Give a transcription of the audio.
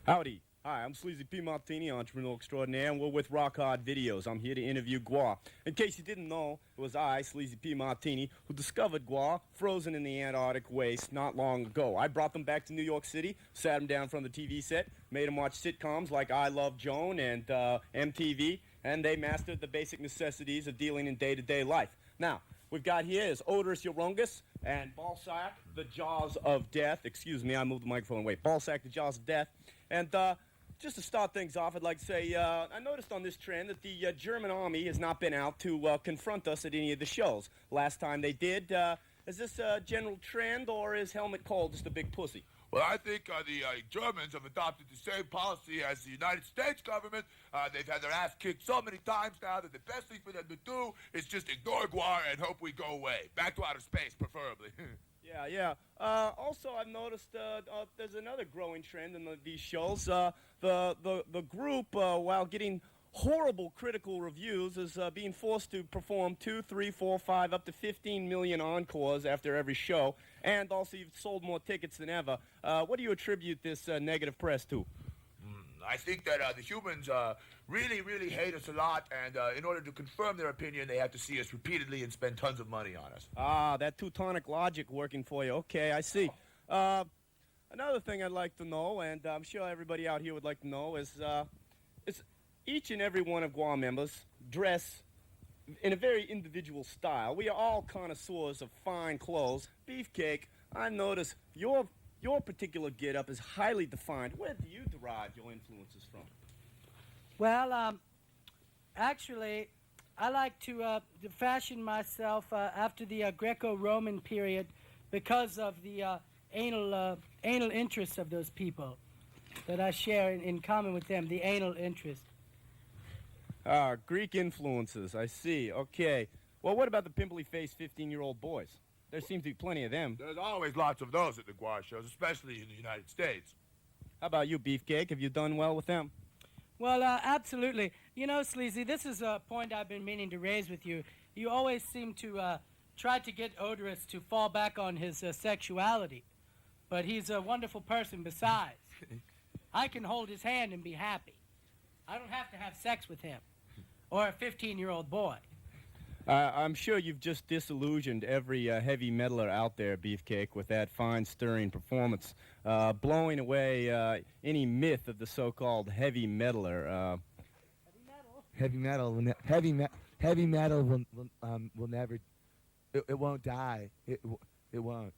Howdy. Hi, I'm Sleazy P. Martini, entrepreneur extraordinaire, and we're with Rock Hard Videos. I'm here to interview Gwar. In case you didn't know, it was I, Sleazy P. Martini, who discovered Gwar frozen in the Antarctic waste not long ago. I brought them back to New York City, sat them down from the TV set, made them watch sitcoms like I Love Joan and MTV, and they mastered the basic necessities of dealing in day-to-day life. Now, we've got here is Odorous Urungus and Ballsack, the Jaws of Death. Excuse me, I moved the microphone away. Ballsack, the Jaws of Death. And just to start things off, I'd like to say I noticed on this trend that the German army has not been out to confront us at any of the shows. Last time they did. Is this a general trend, or is Helmut Kohl just a big pussy? Well, I think the Germans have adopted the same policy as the United States government. They've had their ass kicked so many times now that the best thing for them to do is just ignore Gwar and hope we go away. Back to outer space, preferably. Yeah. Also, I've noticed there's another growing trend in these shows. The group, while getting horrible critical reviews, is being forced to perform 2, 3, 4, 5, up to 15 million encores after every show. And also, you've sold more tickets than ever. What do you attribute this negative press to? I think that the humans really, really hate us a lot, and in order to confirm their opinion, they have to see us repeatedly and spend tons of money on us. Ah, that Teutonic logic working for you. Okay, I see. Another thing I'd like to know, and I'm sure everybody out here would like to know, is each and every one of Gwar members dress in a very individual style. We are all connoisseurs of fine clothes. Beefcake, I notice your particular get-up is highly defined. Where do you derive your influences from? Well, actually, I like to fashion myself after the Greco-Roman period because of the anal interests of those people that I share in common with them, the anal interest. Greek influences, I see. Okay. Well, what about the pimply-faced 15-year-old boys? There seems to be plenty of them. There's always lots of those at the Gwar shows, especially in the United States. How about you, Beefcake? Have you done well with them? Well, absolutely. You know, Sleazy, this is a point I've been meaning to raise with you. You always seem to try to get Odorous to fall back on his sexuality. But he's a wonderful person besides. I can hold his hand and be happy. I don't have to have sex with him or a 15-year-old boy. I'm sure you've just disillusioned every heavy metaler out there, Beefcake, with that fine, stirring performance, blowing away any myth of the so-called heavy metaler. Heavy metal will never. It won't die. It won't.